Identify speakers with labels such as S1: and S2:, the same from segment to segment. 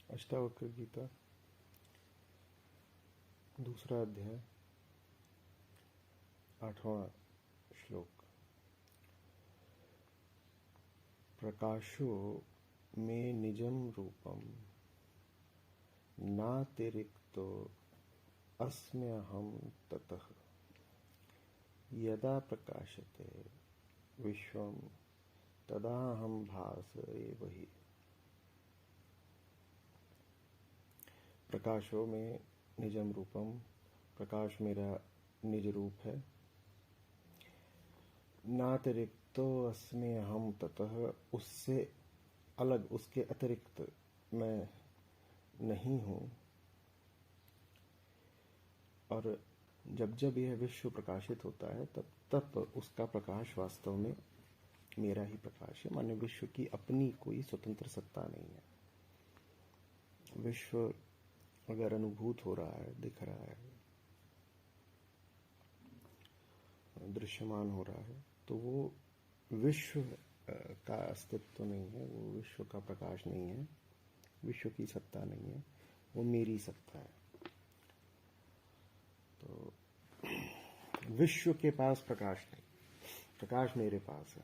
S1: अष्टावक्र गीता दूसरा अध्याय 8वां श्लोक। प्रकाशो मे निजम रूपम नातिरिक्तो अस्म्यहं ततः यदा प्रकाशते विश्वम तदाहं भास एव हि। प्रकाशो में निजम रूपम, प्रकाश मेरा निज रूप है। नातिरिक्तो अस्मि अहम ततः, उससे अलग, उसके अतिरिक्त मैं नहीं हूँ। और जब जब यह विश्व प्रकाशित होता है तब तब उसका प्रकाश वास्तव में मेरा ही प्रकाश है। माने विश्व की अपनी कोई स्वतंत्र सत्ता नहीं है। विश्व अगर अनुभूत हो रहा है, दिख रहा है, दृश्यमान हो रहा है, तो वो विश्व का अस्तित्व नहीं है, वो विश्व का प्रकाश नहीं है, विश्व की सत्ता नहीं है, वो मेरी सत्ता है। तो विश्व के पास प्रकाश नहीं, प्रकाश मेरे पास है,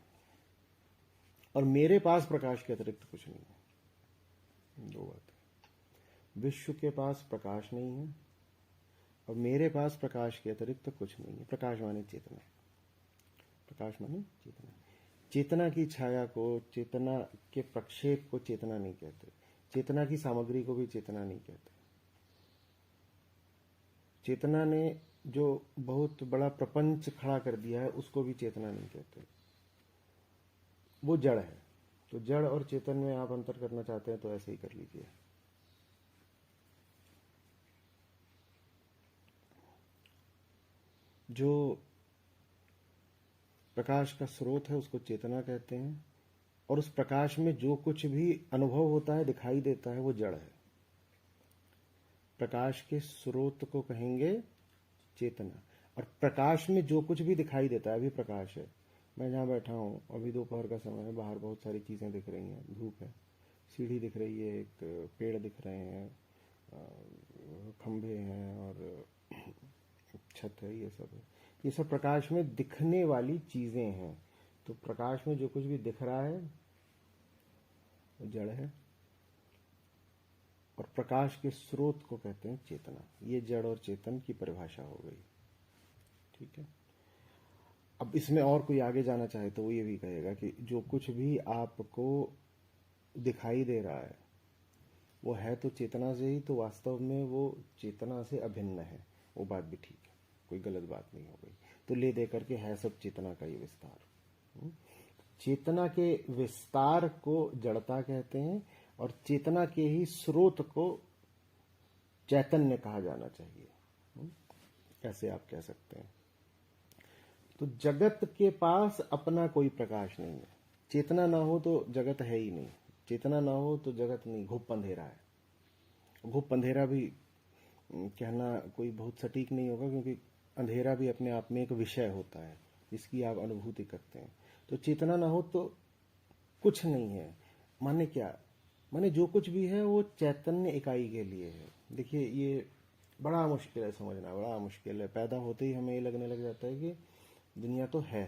S1: और मेरे पास प्रकाश के अतिरिक्त कुछ नहीं है। दो बातें, विश्व के पास प्रकाश नहीं है और मेरे पास प्रकाश के अतिरिक्त कुछ नहीं है। प्रकाश माने चेतना, प्रकाश माने चेतना। चेतना की छाया को, चेतना के प्रक्षेप को चेतना नहीं कहते, चेतना की सामग्री को भी चेतना नहीं कहते। चेतना ने जो बहुत बड़ा प्रपंच खड़ा कर दिया है उसको भी चेतना नहीं कहते, वो जड़ है। तो जड़ और चेतन में आप अंतर करना चाहते हैं तो ऐसे ही कर लीजिए। जो प्रकाश का स्रोत है उसको चेतना कहते हैं, और उस प्रकाश में जो कुछ भी अनुभव होता है, दिखाई देता है, वो जड़ है। प्रकाश के स्रोत को कहेंगे चेतना, और प्रकाश में जो कुछ भी दिखाई देता है, अभी प्रकाश है। मैं जहां बैठा हूं, अभी दोपहर का समय है, बाहर बहुत सारी चीजें दिख रही हैं, धूप है, सीढ़ी दिख रही है, एक पेड़ दिख रहे हैं, खंभे हैं और छत है, ये सब है। ये सब प्रकाश में दिखने वाली चीजें हैं। तो प्रकाश में जो कुछ भी दिख रहा है वो जड़ है, और प्रकाश के स्रोत को कहते हैं चेतना। ये जड़ और चेतन की परिभाषा हो गई, ठीक है। अब इसमें और कोई आगे जाना चाहे तो वो ये भी कहेगा कि जो कुछ भी आपको दिखाई दे रहा है वो है तो चेतना से ही, तो वास्तव में वो चेतना से अभिन्न है। वो बात भी ठीक है, कोई गलत बात नहीं हो गई। तो ले दे करके है सब चेतना का ही विस्तार। चेतना के विस्तार को जड़ता कहते हैं, और चेतना के ही स्रोत को चैतन्य कहा जाना चाहिए, ऐसे आप कह सकते हैं। तो जगत के पास अपना कोई प्रकाश नहीं है। चेतना ना हो तो जगत है ही नहीं, चेतना ना हो तो जगत नहीं, घुप अंधेरा है। घुप अंधेरा भी कहना कोई बहुत सटीक नहीं होगा, क्योंकि अंधेरा भी अपने आप में एक विषय होता है जिसकी आप अनुभूति करते हैं। तो चेतना ना हो तो कुछ नहीं है। माने क्या? माने जो कुछ भी है वो चैतन्य इकाई के लिए है। देखिए, ये बड़ा मुश्किल है समझना, बड़ा मुश्किल है। पैदा होते ही हमें ये लगने लग जाता है कि दुनिया तो है।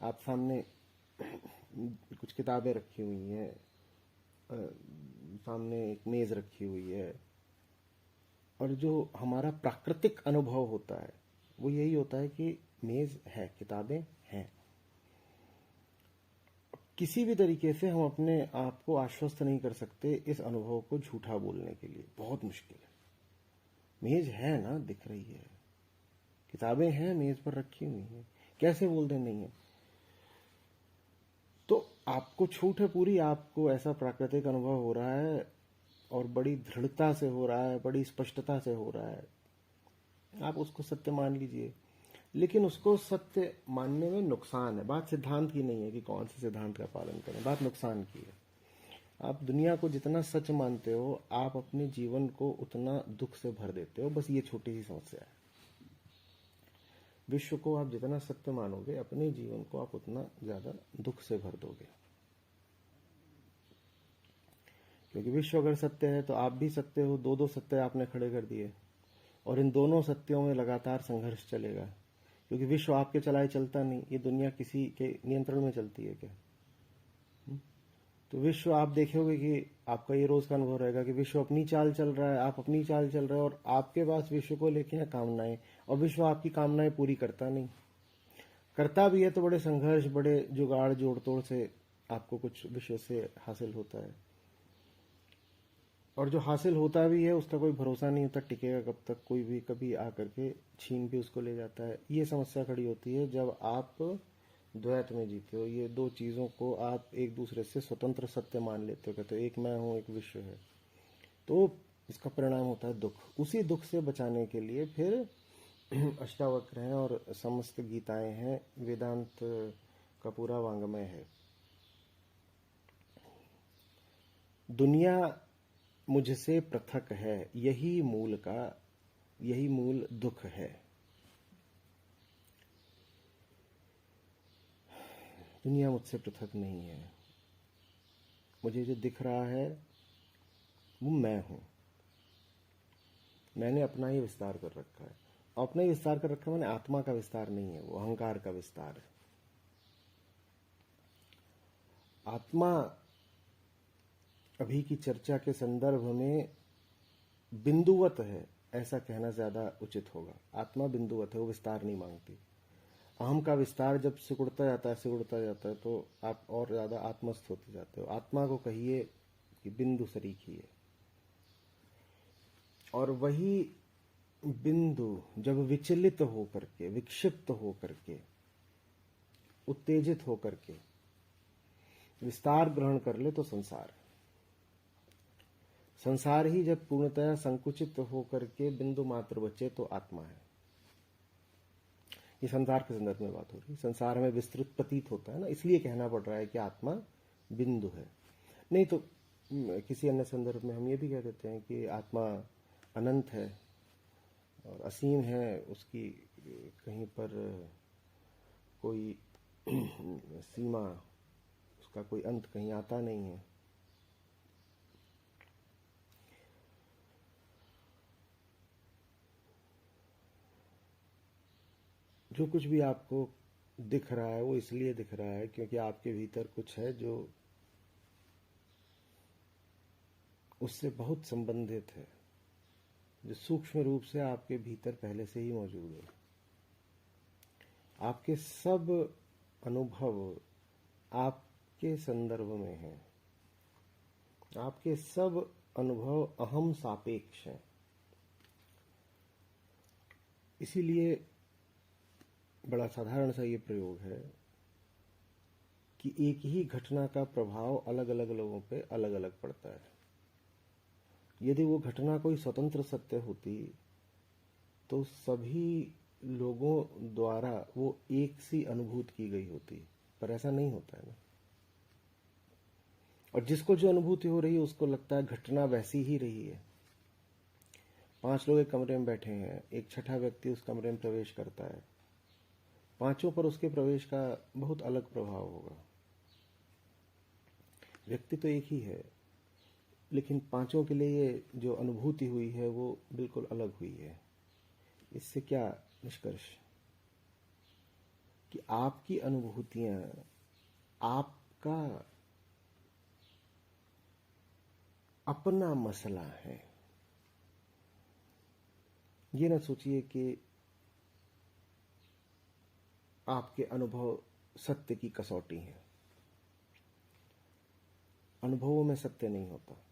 S1: आप सामने कुछ किताबें रखी हुई हैं, सामने एक मेज रखी हुई है, और जो हमारा प्राकृतिक अनुभव होता है वो यही होता है कि मेज है, किताबें हैं। किसी भी तरीके से हम अपने आप को आश्वस्त नहीं कर सकते इस अनुभव को झूठा बोलने के लिए। बहुत मुश्किल है। मेज है ना, दिख रही है, किताबें हैं, मेज पर रखी हुई हैं, कैसे बोल दे नहीं है? तो आपको छूट है पूरी, आपको ऐसा प्राकृतिक अनुभव हो रहा है और बड़ी दृढ़ता से हो रहा है, बड़ी स्पष्टता से हो रहा है, आप उसको सत्य मान लीजिए। लेकिन उसको सत्य मानने में नुकसान है। बात सिद्धांत की नहीं है कि कौन से सिद्धांत का पालन करें, बात नुकसान की है। आप दुनिया को जितना सच मानते हो, आप अपने जीवन को उतना दुख से भर देते हो। बस ये छोटी सी समस्या है। विश्व को आप जितना सत्य मानोगे, अपने जीवन को आप उतना ज्यादा दुख से भर दोगे। क्योंकि विश्व अगर सत्य है तो आप भी सत्य हो, दो दो सत्य आपने खड़े कर दिए, और इन दोनों सत्यों में लगातार संघर्ष चलेगा। क्योंकि विश्व आपके चलाए चलता नहीं, ये दुनिया किसी के नियंत्रण में चलती है क्या? तो विश्व आप देखोगे कि आपका ये रोज का अनुभव रहेगा कि विश्व अपनी चाल चल रहा है, आप अपनी चाल चल रहे हो, और आपके पास विश्व को लेके हैं कामनाएं, और विश्व आपकी कामनाएं पूरी करता नहीं। करता भी है तो बड़े संघर्ष, बड़े जुगाड़ जोड़ तोड़ से आपको कुछ विश्व से हासिल होता है, और जो हासिल होता भी है उसका कोई भरोसा नहीं होता टिकेगा कब तक, कोई भी कभी आकर के छीन भी उसको ले जाता है। ये समस्या खड़ी होती है जब आप द्वैत में जीते हो, ये दो चीज़ों को आप एक दूसरे से स्वतंत्र सत्य मान लेते हो, कहते हो एक मैं हूँ एक विश्व है, तो इसका परिणाम होता है दुख। उसी दुख से बचाने के लिए फिर अष्टावक्र हैं और समस्त गीताएं हैं, वेदांत का पूरा वांग्मय है। दुनिया मुझसे पृथक है, यही मूल दुख है। दुनिया मुझसे पृथक नहीं है, मुझे जो दिख रहा है वो मैं हूं, मैंने अपना ही विस्तार कर रखा है। अपना ही विस्तार कर रखा है, मैंने आत्मा का विस्तार नहीं है, वो अहंकार का विस्तार है। आत्मा अभी की चर्चा के संदर्भ में बिंदुवत है, ऐसा कहना ज्यादा उचित होगा। आत्मा बिंदुवत है, वो विस्तार नहीं मांगती। अहम का विस्तार जब सिकुड़ता जाता है तो आप और ज्यादा आत्मस्थ होते जाते हो। आत्मा को कहिए कि बिंदु सरीखी है, और वही बिंदु जब विचलित होकर के, विक्षिप्त होकर के, उत्तेजित होकर के विस्तार ग्रहण कर ले तो संसार ही जब पूर्णतः संकुचित होकर के बिंदु मात्र बचे तो आत्मा है। ये संसार के संदर्भ में बात हो रही है। संसार में विस्तृत प्रतीत होता है ना, इसलिए कहना पड़ रहा है कि आत्मा बिंदु है। नहीं तो किसी अन्य संदर्भ में हम ये भी कह देते हैं कि आत्मा अनंत है और असीम है, उसकी कहीं पर कोई सीमा, उसका कोई अंत कहीं आता नहीं है। जो कुछ भी आपको दिख रहा है वो इसलिए दिख रहा है क्योंकि आपके भीतर कुछ है जो उससे बहुत संबंधित है, जो सूक्ष्म रूप से आपके भीतर पहले से ही मौजूद है। आपके सब अनुभव आपके संदर्भ में है, आपके सब अनुभव अहम सापेक्ष हैं। इसीलिए बड़ा साधारण सा ये प्रयोग है कि एक ही घटना का प्रभाव अलग अलग लोगों पे अलग अलग पड़ता है। यदि वो घटना कोई स्वतंत्र सत्य होती तो सभी लोगों द्वारा वो एक सी अनुभूत की गई होती, पर ऐसा नहीं होता है ना। और जिसको जो अनुभूति हो रही है उसको लगता है घटना वैसी ही रही है। 5 लोग एक कमरे में बैठे हैं, एक छठा व्यक्ति उस कमरे में प्रवेश करता है, पांचों पर उसके प्रवेश का बहुत अलग प्रभाव होगा। व्यक्ति तो एक ही है, लेकिन पांचों के लिए जो अनुभूति हुई है वो बिल्कुल अलग हुई है। इससे क्या निष्कर्ष कि आपकी अनुभूतियां आपका अपना मसला है। ये ना सोचिए कि आपके अनुभव सत्य की कसौटी है। अनुभवों में सत्य नहीं होता।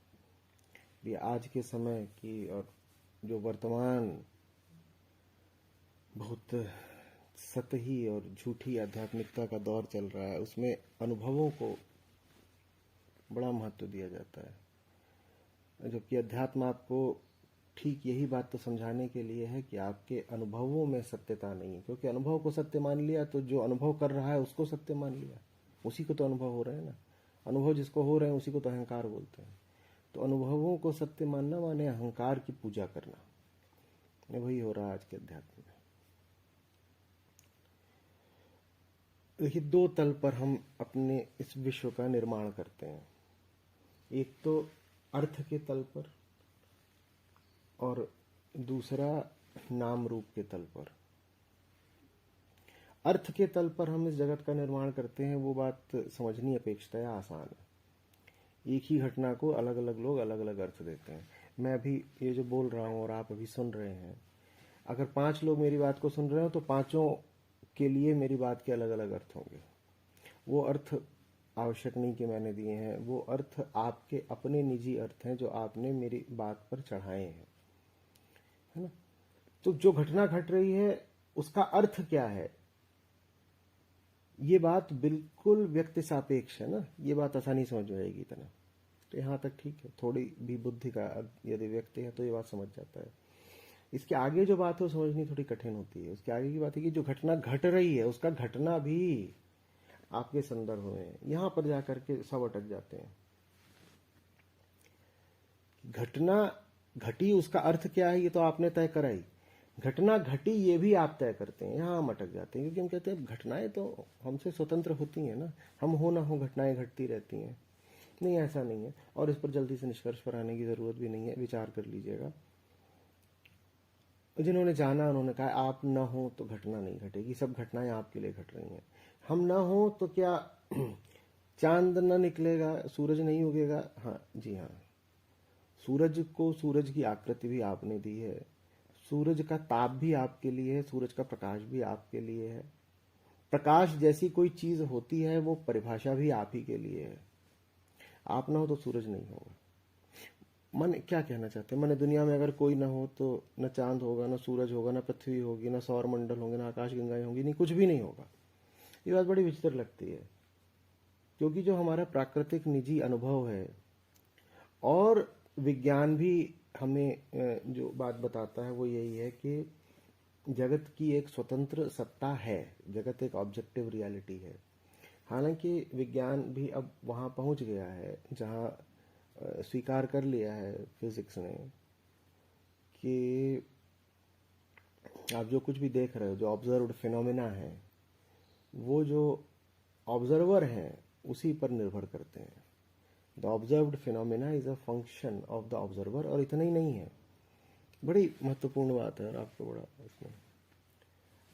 S1: ये आज के समय की और जो वर्तमान बहुत सतही और झूठी आध्यात्मिकता का दौर चल रहा है, उसमें अनुभवों को बड़ा महत्व दिया जाता है, जबकि अध्यात्म आपको ठीक यही बात तो समझाने के लिए है कि आपके अनुभवों में सत्यता नहीं है। क्योंकि अनुभव को सत्य मान लिया तो जो अनुभव कर रहा है उसको सत्य मान लिया, उसी को तो अनुभव हो रहे हैं ना। अनुभव जिसको हो रहे हैं उसी को तो अहंकार बोलते हैं। तो अनुभवों को सत्य मानना माने अहंकार की पूजा करना, वही हो रहा है आज के अध्यात्म में। देखिए, 2 तल पर हम अपने इस विश्व का निर्माण करते हैं। एक तो अर्थ के तल पर और दूसरा नाम रूप के तल पर। अर्थ के तल पर हम इस जगत का निर्माण करते हैं, वो बात समझनी अपेक्षाया आसान है। एक ही घटना को अलग अलग लोग अलग अलग अर्थ देते हैं। मैं अभी ये जो बोल रहा हूँ और आप अभी सुन रहे हैं, अगर 5 लोग मेरी बात को सुन रहे हो तो 5 के लिए मेरी बात के अलग अलग अर्थ होंगे। वो अर्थ आवश्यक नहीं कि मैंने दिए हैं, वो अर्थ आपके अपने निजी अर्थ हैं जो आपने मेरी बात पर चढ़ाए हैं, है ना। तो जो घटना घट रही है उसका अर्थ क्या है, ये बात बिल्कुल व्यक्ति सापेक्ष है ना। ये बात आसानी समझ में आएगी इतना, तो यहाँ तक ठीक है। थोड़ी भी बुद्धि का यदि व्यक्ति है तो ये बात समझ जाता है। इसके आगे जो बात है वो समझनी थोड़ी कठिन होती है। उसके आगे की बात है कि जो घटना घट रही है उसका घटना भी आपके संदर्भ में, यहां पर जाकर के सब अटक जाते हैं। घटना घटी, उसका अर्थ क्या है ये तो आपने तय कराई, घटना घटी ये भी आप तय करते हैं, यहां हम अटक जाते हैं। क्योंकि हम कहते हैं घटनाएं तो हमसे स्वतंत्र होती हैं ना, हम हो ना हो घटनाएं घटती रहती हैं। नहीं, ऐसा नहीं है, और इस पर जल्दी से निष्कर्ष पर आने की जरूरत भी नहीं है, विचार कर लीजिएगा। जिन्होंने जाना उन्होंने कहा आप न हो तो घटना नहीं घटेगी, सब घटनाएं आपके लिए घट रही हैं। हम न हो तो क्या चांद न निकलेगा, सूरज नहीं उगेगा? हाँ जी हाँ, सूरज को, सूरज की आकृति भी आपने दी है, सूरज का ताप भी आपके लिए है, सूरज का प्रकाश भी आपके लिए है। प्रकाश जैसी कोई चीज होती है वो परिभाषा भी आप ही के लिए है। आप ना हो तो सूरज नहीं होगा। मन क्या कहना चाहते हैं? मन दुनिया में अगर कोई ना हो तो न चांद होगा, न सूरज होगा, न पृथ्वी होगी, न सौर मंडल होंगे, न आकाश गंगाएं होंगी, नहीं कुछ भी नहीं होगा। ये बात बड़ी विचित्र लगती है, क्योंकि जो हमारा प्राकृतिक निजी अनुभव है और विज्ञान भी हमें जो बात बताता है वो यही है कि जगत की एक स्वतंत्र सत्ता है, जगत एक ऑब्जेक्टिव रियलिटी है। हालांकि विज्ञान भी अब वहां पहुंच गया है जहां स्वीकार कर लिया है फिजिक्स ने कि आप जो कुछ भी देख रहे हो, जो ऑब्जर्व्ड फिनोमेना है, वो जो ऑब्जर्वर हैं उसी पर निर्भर करते हैं। The observed phenomena is a function of the observer. और इतना ही नहीं है, बड़ी महत्वपूर्ण बात है और आपको बड़ा इसमें,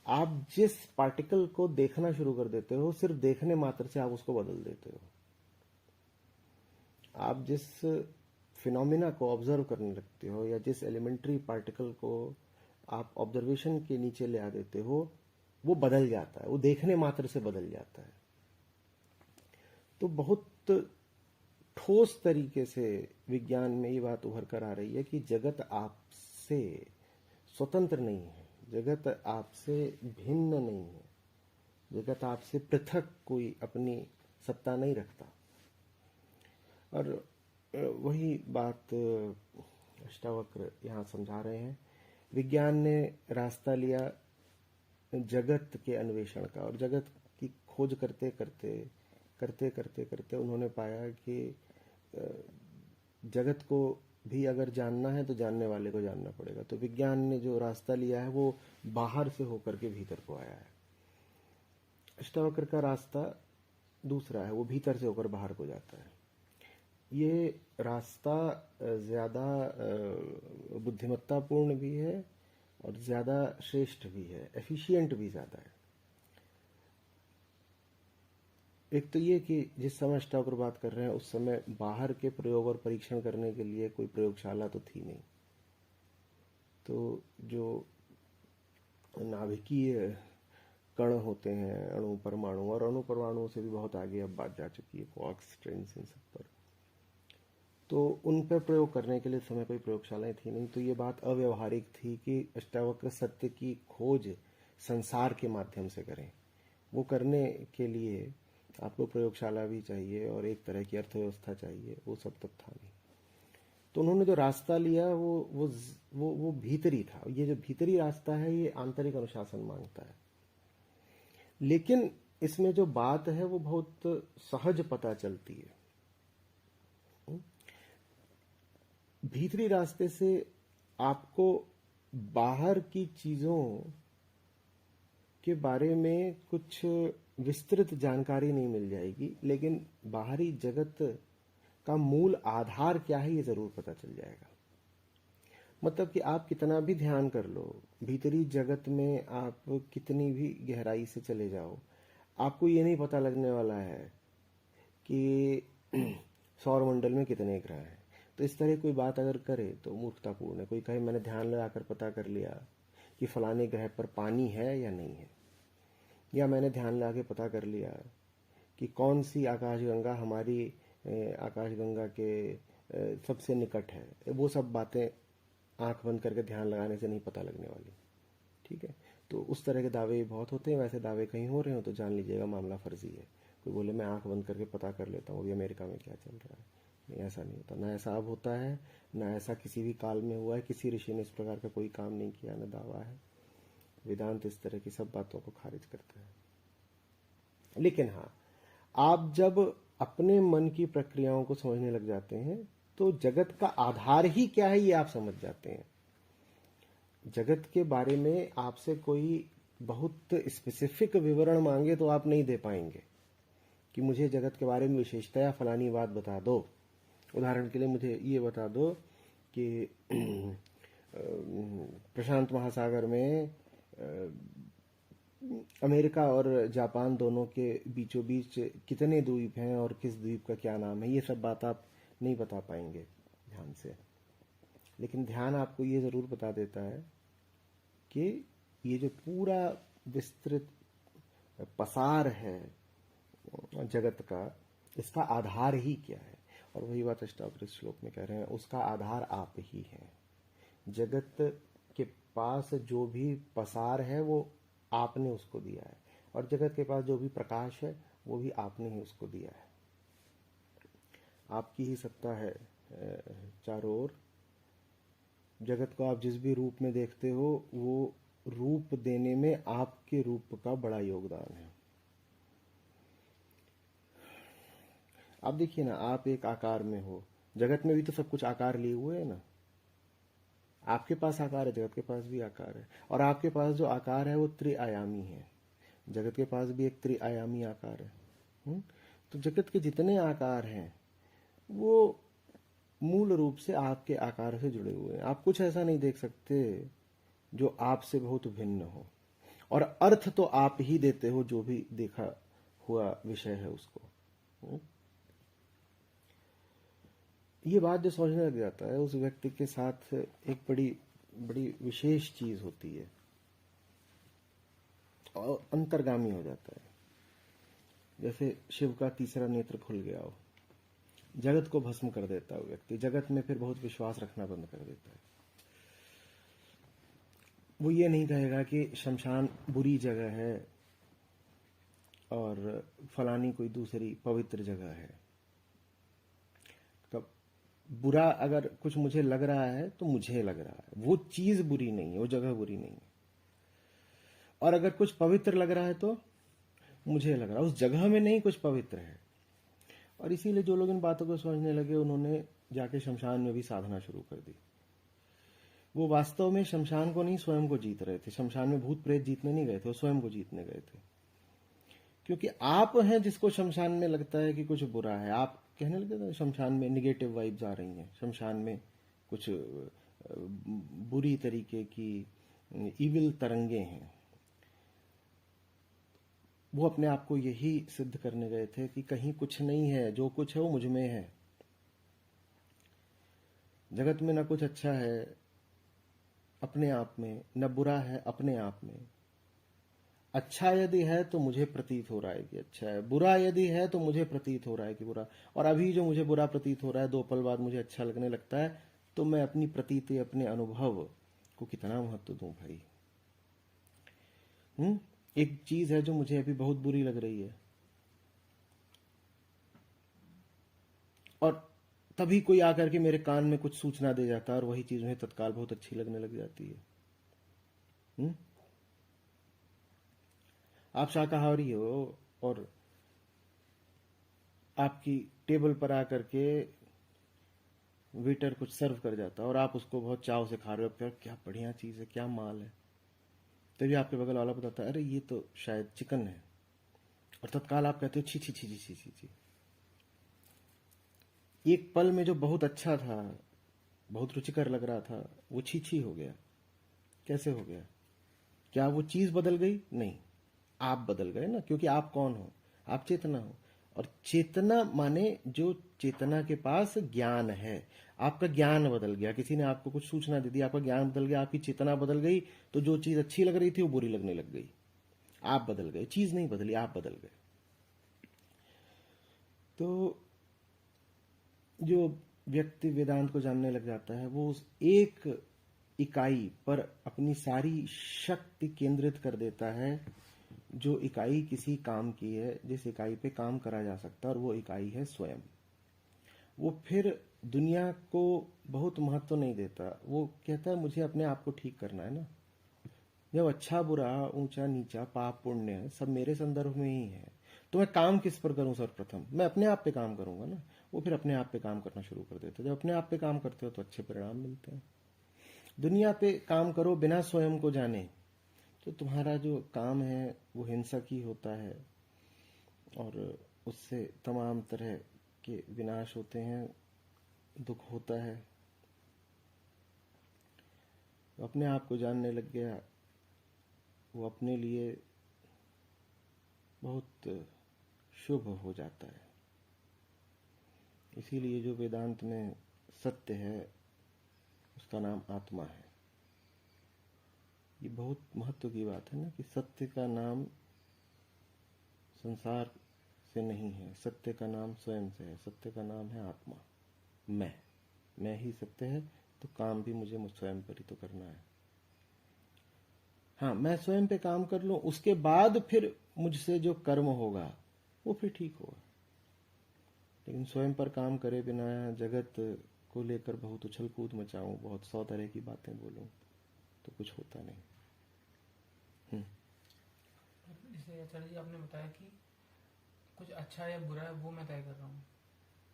S1: आप जिस पार्टिकल को देखना शुरू कर देते हो, सिर्फ देखने मात्र से आप उसको बदल देते हो। आप जिस फिनोमिना को ऑब्जर्व करने लगते हो या जिस एलिमेंट्री पार्टिकल को आप ऑब्जर्वेशन के नीचे ले आ देते हो, वो बदल जाता है, वो देखने मात्र से बदल जाता है। तो बहुत ठोस तरीके से विज्ञान में ये बात उभर कर आ रही है कि जगत आपसे स्वतंत्र नहीं है, जगत आपसे भिन्न नहीं है, जगत आपसे पृथक कोई अपनी सत्ता नहीं रखता। और वही बात अष्टावक्र यहाँ समझा रहे हैं। विज्ञान ने रास्ता लिया जगत के अन्वेषण का, और जगत की खोज करते करते करते करते करते उन्होंने पाया कि जगत को भी अगर जानना है तो जानने वाले को जानना पड़ेगा। तो विज्ञान ने जो रास्ता लिया है वो बाहर से होकर के भीतर को आया है। अष्टावक्र का रास्ता दूसरा है, वो भीतर से होकर बाहर को जाता है। ये रास्ता ज्यादा बुद्धिमत्तापूर्ण भी है और ज्यादा श्रेष्ठ भी है, एफिशिएंट भी ज्यादा है। एक तो ये कि जिस समय अष्टावक्र बात कर रहे हैं उस समय बाहर के प्रयोग और परीक्षण करने के लिए कोई प्रयोगशाला तो थी नहीं। तो जो नाभिकीय कण होते हैं, अणु परमाणु, और अणु परमाणुओं से भी बहुत आगे अब बात जा चुकी है, क्वार्क्स, ट्रेन्स, इन सब पर, तो उन पर प्रयोग करने के लिए समय कोई प्रयोगशालाएं थी नहीं। तो ये बात अव्यवहारिक थी कि अष्टावक्र सत्य की खोज संसार के माध्यम से करें। वो करने के लिए आपको प्रयोगशाला भी चाहिए और एक तरह की अर्थव्यवस्था चाहिए, वो सब तब था नहीं। तो उन्होंने जो रास्ता लिया वो भीतरी था। ये जो भीतरी रास्ता है ये आंतरिक अनुशासन मांगता है, लेकिन इसमें जो बात है वो बहुत सहज पता चलती है। भीतरी रास्ते से आपको बाहर की चीजों के बारे में कुछ विस्तृत जानकारी नहीं मिल जाएगी, लेकिन बाहरी जगत का मूल आधार क्या है ये जरूर पता चल जाएगा। मतलब कि आप कितना भी ध्यान कर लो, भीतरी जगत में आप कितनी भी गहराई से चले जाओ, आपको ये नहीं पता लगने वाला है कि सौर मंडल में कितने ग्रह हैं। तो इस तरह कोई बात अगर करे तो मूर्खतापूर्ण है। कोई कहे मैंने ध्यान लगाकर पता कर लिया कि फलाने ग्रह पर पानी है या नहीं है, या मैंने ध्यान लगा के पता कर लिया कि कौन सी आकाशगंगा हमारी आकाशगंगा के सबसे निकट है। वो सब बातें आंख बंद करके ध्यान लगाने से नहीं पता लगने वाली। ठीक है, तो उस तरह के दावे बहुत होते हैं। वैसे दावे कहीं हो रहे हो तो जान लीजिएगा मामला फर्जी है। कोई बोले मैं आंख बंद करके पता कर लेता हूँ अभी अमेरिका में क्या चल रहा है, नहीं, ऐसा नहीं होता। ना ऐसा अब होता है, ना ऐसा किसी भी काल में हुआ है। किसी ऋषि ने इस प्रकार का कोई काम नहीं किया, ना दावा है। वेदांत इस तरह की सब बातों को खारिज करता है। लेकिन हाँ, आप जब अपने मन की प्रक्रियाओं को समझने लग जाते हैं तो जगत का आधार ही क्या है ये आप समझ जाते हैं। जगत के बारे में आपसे कोई बहुत स्पेसिफिक विवरण मांगे तो आप नहीं दे पाएंगे कि मुझे जगत के बारे में विशेषतया फलानी बात बता दो। उदाहरण के लिए मुझे ये बता दो कि प्रशांत महासागर में अमेरिका और जापान दोनों के बीचों बीच कितने द्वीप हैं और किस द्वीप का क्या नाम है। ये सब बात आप नहीं बता पाएंगे ध्यान से। लेकिन ध्यान आपको ये जरूर बता देता है कि ये जो पूरा विस्तृत पसार है जगत का, इसका आधार ही क्या है। और वही बात अष्टावक्र श्लोक में कह रहे हैं, उसका आधार आप ही हैं। जगत के पास जो भी पसार है वो आपने उसको दिया है, और जगत के पास जो भी प्रकाश है वो भी आपने ही उसको दिया है। आपकी ही सत्ता है चारों ओर। जगत को आप जिस भी रूप में देखते हो वो रूप देने में आपके रूप का बड़ा योगदान है। आप देखिए ना, आप एक आकार में हो, जगत में भी तो सब कुछ आकार लिए हुए है ना। आपके पास आकार है, जगत के पास भी आकार है, और आपके पास जो आकार है वो त्रिआयामी है। जगत के पास भी एक त्रिआयामी आकार है। तो जगत के जितने आकार हैं वो मूल रूप से आपके आकार से जुड़े हुए हैं। आप कुछ ऐसा नहीं देख सकते जो आपसे बहुत भिन्न हो, और अर्थ तो आप ही देते हो जो भी देखा हुआ विषय है उसको। ये बात जो समझने लग जाता है उस व्यक्ति के साथ एक बड़ी बड़ी विशेष चीज होती है और अंतर्गामी हो जाता है। जैसे शिव का तीसरा नेत्र खुल गया हो, जगत को भस्म कर देता है व्यक्ति, जगत में फिर बहुत विश्वास रखना बंद कर देता है। वो ये नहीं कहेगा कि शमशान बुरी जगह है और फलानी कोई दूसरी पवित्र जगह है। तब बुरा अगर कुछ मुझे लग रहा है तो मुझे लग रहा है, वो चीज बुरी नहीं है, वो जगह बुरी नहीं है। और अगर कुछ पवित्र लग रहा है तो मुझे लग रहा है उस जगह में नहीं कुछ पवित्र है। और इसीलिए जो लोग इन बातों को समझने लगे उन्होंने जाके शमशान में भी साधना शुरू कर दी। वो वास्तव में शमशान को नहीं, स्वयं को जीत रहे थे। शमशान में भूत प्रेत जीतने नहीं गए थे, वो स्वयं को जीतने गए थे। क्योंकि आप हैं जिसको शमशान में लगता है कि कुछ बुरा है। आप कहने लगे थे शमशान में निगेटिव वाइब्स आ रही हैं, शमशान में कुछ बुरी तरीके की इविल तरंगे हैं। वो अपने आप को यही सिद्ध करने गए थे कि कहीं कुछ नहीं है, जो कुछ है वो मुझ में है। जगत में न कुछ अच्छा है अपने आप में, न बुरा है अपने आप में। अच्छा यदि है तो मुझे प्रतीत हो रहा है कि अच्छा है, बुरा यदि है तो मुझे प्रतीत हो रहा है कि बुरा। और अभी जो मुझे बुरा प्रतीत हो रहा है 2 पल बाद मुझे अच्छा लगने लगता है, तो मैं अपनी प्रतीति, अपने अनुभव को कितना महत्व दूं भाई। एक चीज है जो मुझे अभी बहुत बुरी लग रही है और तभी कोई आकर के मेरे कान में कुछ सूचना दे जाता है और वही चीज मुझे तत्काल बहुत अच्छी लगने लग जाती है। आप शाकाहारी हो और आपकी टेबल पर आकर के वेटर कुछ सर्व कर जाता है और आप उसको बहुत चाव से खा रहे हो, क्या बढ़िया चीज है, क्या माल है। तभी आपके बगल वाला बताता है अरे ये तो शायद चिकन है, और तत्काल आप कहते हो छी छी छी छी छी छी छी। एक पल में जो बहुत अच्छा था, बहुत रुचिकर लग रहा था, वो छी छी हो गया। कैसे हो गया? क्या वो चीज बदल गई? नहीं, आप बदल गए ना, क्योंकि आप कौन हो? आप चेतना हो। और चेतना माने जो चेतना के पास ज्ञान है। आपका ज्ञान बदल गया, किसी ने आपको कुछ सूचना दे दी, आपका ज्ञान बदल गया, आपकी चेतना बदल गई, तो जो चीज अच्छी लग रही थी वो बुरी लगने लग गई। आप बदल गए, चीज नहीं बदली, आप बदल गए। तो जो व्यक्ति वेदांत को जानने लग जाता है वो उस एक इकाई पर अपनी सारी शक्ति केंद्रित कर देता है, जो इकाई किसी काम की है, जिस इकाई पे काम करा जा सकता है, और वो इकाई है स्वयं। वो फिर दुनिया को बहुत महत्व नहीं देता। वो कहता है मुझे अपने आप को ठीक करना है ना। जब अच्छा बुरा, ऊंचा नीचा, पाप पुण्य सब मेरे संदर्भ में ही है, तो मैं काम किस पर करूं? सर्वप्रथम मैं अपने आप पे काम करूंगा ना। वो फिर अपने आप पे काम करना शुरू कर देते हैं। जब अपने आप पे काम करते हो तो अच्छे परिणाम मिलते हैं। दुनिया पे काम करो बिना स्वयं को जाने, तो तुम्हारा जो काम है वो हिंसक ही होता है, और उससे तमाम तरह के विनाश होते हैं, दुख होता है। अपने आप को जानने लग गया, वो अपने लिए बहुत शुभ हो जाता है। इसीलिए जो वेदांत में सत्य है उसका नाम आत्मा है। ये बहुत महत्व की बात है ना, कि सत्य का नाम संसार से नहीं है, सत्य का नाम स्वयं से है। सत्य का नाम है आत्मा। मैं ही सत्य है, तो काम भी मुझे स्वयं पर ही तो करना है। हाँ, मैं स्वयं पे काम कर लूं, उसके बाद फिर मुझसे जो कर्म होगा वो फिर ठीक होगा। लेकिन स्वयं पर काम करे बिना जगत को लेकर बहुत उछल कूद मचाऊं, बहुत 100 तरह की बातें बोलूं, तो कुछ होता नहीं।
S2: जैसे आचार्य जी आपने बताया कि कुछ अच्छा या बुरा है वो मैं तय कर रहा हूँ,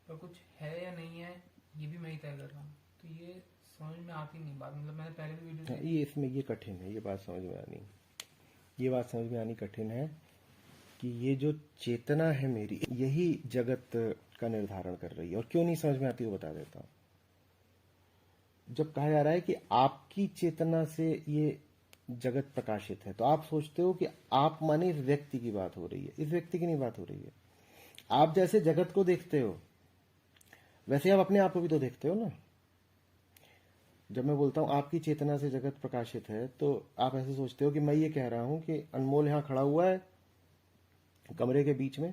S2: पर कुछ है या नहीं है ये भी मैं ही तय कर रहा हूँ, तो ये समझ में आती नहीं बात। मतलब मैंने पहले भी वीडियो
S1: ये इसमें ये कठिन है, ये बात समझ में आनी, ये बात समझ में आनी कठिन है कि ये जो चेतना है मेरी, यही जगत का निर्धारण कर रही है। और क्यों नहीं समझ में आती वो बता देता हूँ। जब कहा जा रहा है कि आपकी चेतना से ये जगत प्रकाशित है, तो आप सोचते हो कि आप माने इस व्यक्ति की बात हो रही है। इस व्यक्ति की नहीं बात हो रही है। आप जैसे जगत को देखते हो वैसे आप अपने आप को भी तो देखते हो ना। जब मैं बोलता हूं आपकी चेतना से जगत प्रकाशित है, तो आप ऐसे सोचते हो कि मैं ये कह रहा हूं कि अनमोल यहां खड़ा हुआ है कमरे के बीच में,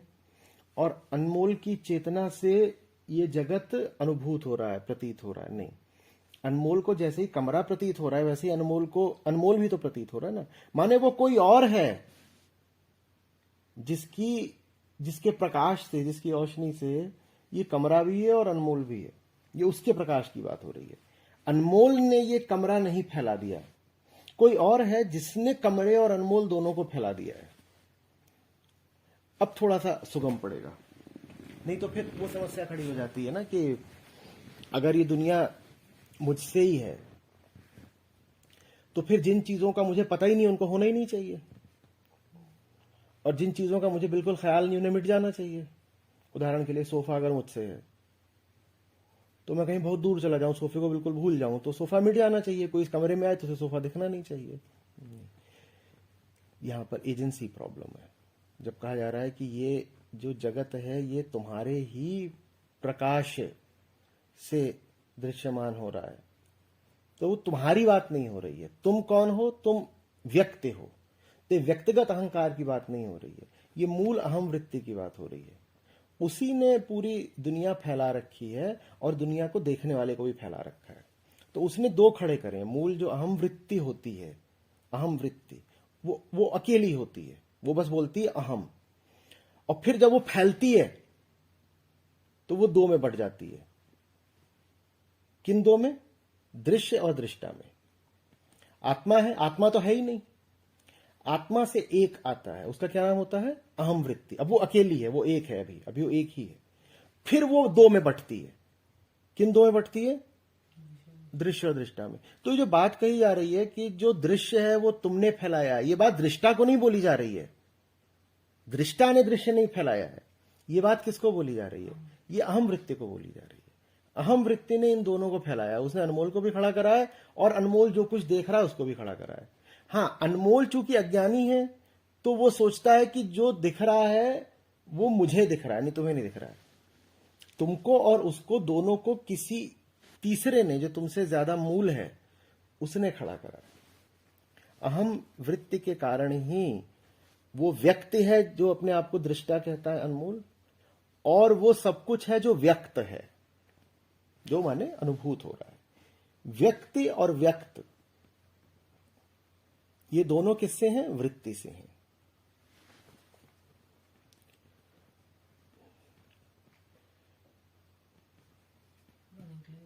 S1: और अनमोल की चेतना से ये जगत अनुभूत हो रहा है, प्रतीत हो रहा है। नहीं, अनमोल को जैसे ही कमरा प्रतीत हो रहा है वैसे ही अनमोल भी तो प्रतीत हो रहा है ना। माने वो कोई और है जिसके प्रकाश से, जिसकी रोशनी से ये कमरा भी है और अनमोल भी है। ये उसके प्रकाश की बात हो रही है। अनमोल ने ये कमरा नहीं फैला दिया, कोई और है जिसने कमरे और अनमोल दोनों को फैला दिया है। अब थोड़ा सा सुगम पड़ेगा, नहीं तो फिर वो समस्या खड़ी हो जाती है ना कि अगर ये दुनिया मुझसे ही है तो फिर जिन चीजों का मुझे पता ही नहीं उनको होना ही नहीं चाहिए, और जिन चीजों का मुझे बिल्कुल ख्याल नहीं उन्हें मिट जाना चाहिए। उदाहरण के लिए सोफा अगर मुझसे है तो मैं कहीं बहुत दूर चला जाऊं, सोफे को बिल्कुल भूल जाऊं, तो सोफा मिट जाना चाहिए। कोई इस कमरे में आए तो उसे सोफा दिखना नहीं चाहिए। यहां पर एजेंसी प्रॉब्लम है। जब कहा जा रहा है कि ये जो जगत है ये तुम्हारे ही प्रकाश से दृश्यमान हो रहा है, तो वो तुम्हारी बात नहीं हो रही है। तुम कौन हो? तुम व्यक्ति हो। तो व्यक्तिगत अहंकार की बात नहीं हो रही है, ये मूल अहम वृत्ति की बात हो रही है। उसी ने पूरी दुनिया फैला रखी है और दुनिया को देखने वाले को भी फैला रखा है। तो उसने दो खड़े करे हैं। मूल जो अहम वृत्ति होती है, अहम वृत्ति, वो अकेली होती है, वो बस बोलती है अहम, और फिर जब वो फैलती है तो वो दो में बट जाती है। किन दो में? दृश्य और दृष्टा में। आत्मा है, आत्मा तो है ही नहीं। आत्मा से एक आता है, उसका क्या नाम होता है? अहम वृत्ति। अब वो अकेली है, वो एक है, अभी वो एक ही है। फिर वो दो में बंटती है। किन दो में बंटती है? दृश्य और दृष्टा में। तो ये जो बात कही जा रही है कि जो दृश्य है वो तुमने फैलाया, ये बात दृष्टा को नहीं बोली जा रही है। दृष्टा ने दृश्य नहीं फैलाया है। ये बात किसको बोली जा रही है? ये अहम वृत्ति को बोली जा रही है। अहम वृत्ति ने इन दोनों को फैलाया, उसने अनमोल को भी खड़ा करा है और अनमोल जो कुछ देख रहा है उसको भी खड़ा करा है। हाँ, अनमोल चूंकि अज्ञानी है तो वो सोचता है कि जो दिख रहा है वो मुझे दिख रहा है, नहीं तुम्हें नहीं दिख रहा है। तुमको और उसको दोनों को किसी तीसरे ने, जो तुमसे ज्यादा मूल है, उसने खड़ा करा। अहम वृत्ति के कारण ही वो व्यक्ति है जो अपने आप को दृष्टा कहता है, अनमोल, और वो सब कुछ है जो व्यक्त है, जो माने अनुभूत हो रहा है। व्यक्ति और व्यक्त ये दोनों किससे हैं? वृत्ति से हैं।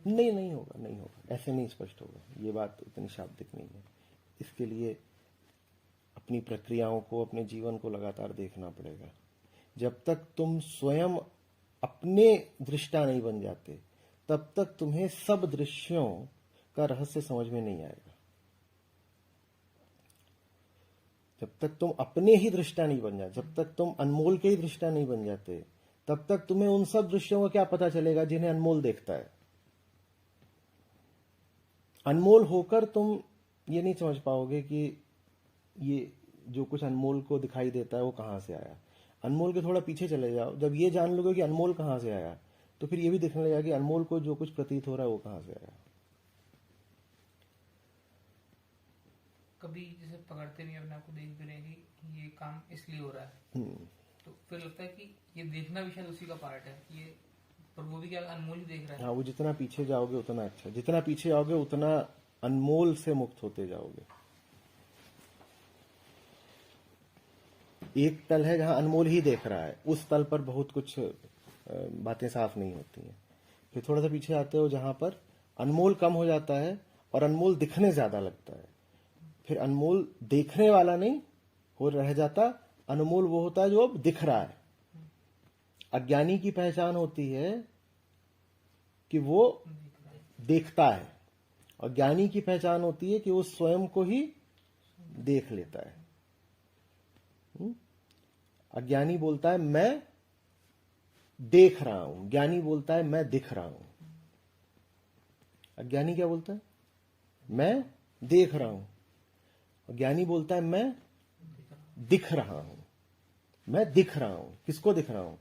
S1: नहीं होगा, नहीं होगा, ऐसे नहीं स्पष्ट होगा। ये बात इतनी शाब्दिक नहीं है। इसके लिए अपनी प्रक्रियाओं को, अपने जीवन को लगातार देखना पड़ेगा। जब तक तुम स्वयं अपने दृष्टा नहीं बन जाते तब तक तुम्हें सब दृश्यों का रहस्य समझ में नहीं आएगा। जब तक तुम अपने ही दृष्टा नहीं बन जाते, जब तक तुम अनमोल के ही दृष्टा नहीं बन जाते, तब तक तुम्हें उन सब दृश्यों का क्या पता चलेगा जिन्हें अनमोल देखता है। अनमोल होकर तुम ये नहीं समझ पाओगे कि ये जो कुछ अनमोल को दिखाई देता है वो कहां से आया। अनमोल के थोड़ा पीछे चले जाओ, जब ये जान लोगे कि अनमोल कहां से आया, तो फिर ये भी दिखने लगेगा कि अनमोल को जो कुछ प्रतीत हो रहा है वो कहां से आया।
S2: कभी जैसे पकड़ते भी अपने आप को देख भी रहे हैं कि ये काम इसलिए हो रहा है, तो फिर लगता है कि ये देखना भी शायद उसी का पार्ट है, ये पर वो भी क्या अनमोल ही देख रहा है।
S1: हाँ, वो जितना पीछे जाओगे उतना अच्छा, जितना पीछे जाओगे उतना अनमोल से मुक्त होते जाओगे। एक तल है जहां अनमोल ही देख रहा है, उस तल पर बहुत कुछ बातें साफ नहीं होती हैं। फिर थोड़ा सा पीछे आते हो जहां पर अनमोल कम हो जाता है और अनमोल दिखने ज्यादा लगता है। फिर अनमोल देखने वाला नहीं हो रह जाता, अनमोल वो होता है जो अब दिख रहा है। अज्ञानी की पहचान होती है कि वो देखता है, और ज्ञानी की पहचान होती है कि वो स्वयं को ही देख लेता है। अज्ञानी बोलता है मैं देख रहा हूं, ज्ञानी बोलता है मैं दिख रहा हूं। अज्ञानी क्या बोलता है? मैं देख रहा हूं। और ज्ञानी बोलता है मैं दिख रहा हूं। मैं दिख रहा हूं, किसको दिख रहा हूं?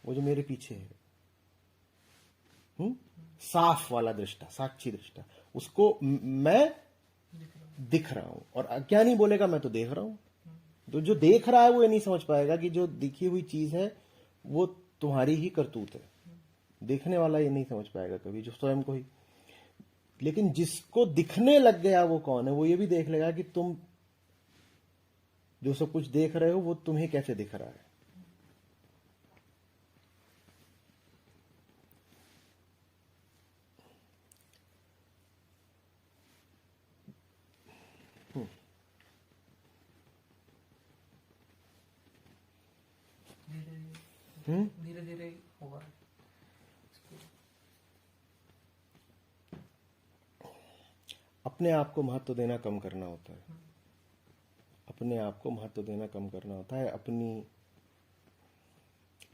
S1: वो जो मेरे पीछे है, साफ वाला दृष्टा, साक्षी दृष्टा, उसको मैं दिख रहा हूं। और अज्ञानी बोलेगा मैं तो देख रहा हूं। तो जो देख रहा है वो ये नहीं समझ पाएगा कि जो दिखी हुई चीज है वो तुम्हारी ही करतूत है। देखने वाला ये नहीं समझ पाएगा कभी, जो स्वयं को ही। लेकिन जिसको दिखने लग गया वो कौन है, वो ये भी देख लेगा कि तुम जो सब कुछ देख रहे हो वो तुम्हें कैसे दिख रहा है।
S2: धीरे धीरे होगा।
S1: अपने आप को महत्व देना कम करना होता है। अपने आप को महत्व देना कम करना होता है। अपनी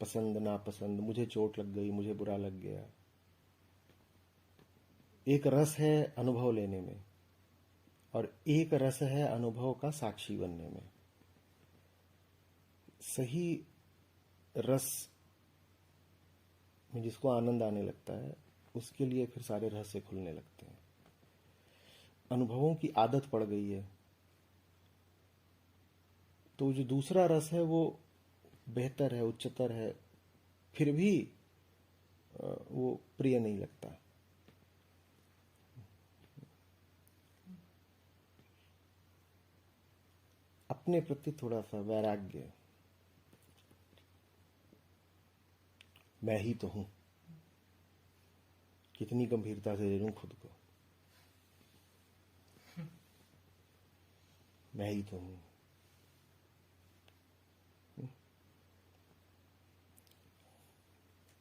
S1: पसंद नापसंद, मुझे चोट लग गई, मुझे बुरा लग गया, एक रस है अनुभव लेने में और एक रस है अनुभव का साक्षी बनने में। सही रस में जिसको आनंद आने लगता है उसके लिए फिर सारे रहस्य खुलने लगते हैं। अनुभवों की आदत पड़ गई है तो जो दूसरा रस है वो बेहतर है, उच्चतर है, फिर भी वो प्रिय नहीं लगता। अपने प्रति थोड़ा सा वैराग्य, मैं ही तो हूं, कितनी गंभीरता से ले लूं खुद को, मैं ही तो हूं।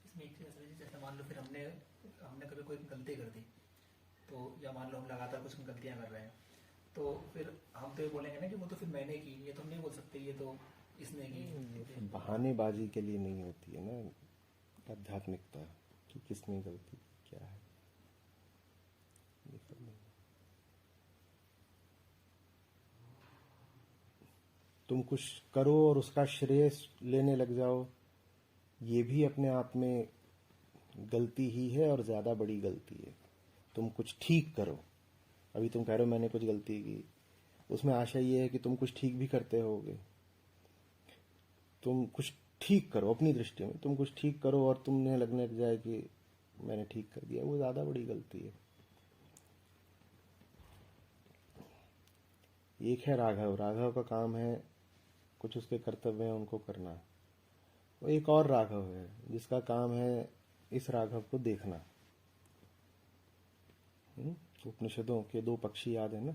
S3: इसमें एक चीज ऐसा है, जैसे मान लो फिर हमने कभी कोई गलती कर दी, तो या मान लो हम लगातार कुछ गलतियां कर रहे हैं, तो फिर हम तो ये बोलेंगे ना कि वो तो फिर मैंने की, ये तो हम नहीं बोल सकते ये तो इसने की।
S1: बहानेबाजी के लिए नहीं होती है ना आध्यात्मिकता। कि किसने गलती की, क्या है, ये सब नहीं। तुम कुछ करो और उसका श्रेय लेने लग जाओ, ये भी अपने आप में गलती ही है और ज्यादा बड़ी गलती है। तुम कुछ ठीक करो, अभी तुम कह रहे हो मैंने कुछ गलती की, उसमें आशा ये है कि तुम कुछ ठीक भी करते होगे। तुम कुछ ठीक करो अपनी दृष्टि में, तुम कुछ ठीक करो और तुमने लगने लग जाए कि मैंने ठीक कर दिया, वो ज्यादा बड़ी गलती है। एक है राघव, राघव का काम है कुछ उसके कर्तव्य हैं उनको करना। वो एक और राघव है जिसका काम है इस राघव को देखना। उपनिषदों के दो पक्षी याद है ना?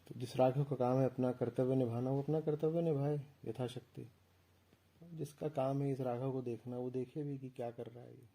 S1: तो जिस राघव का काम है अपना कर्तव्य निभाना, वो अपना कर्तव्य निभाए यथाशक्ति। जिसका काम है इस राघव को देखना, वो देखे भी कि क्या कर रहा है ये।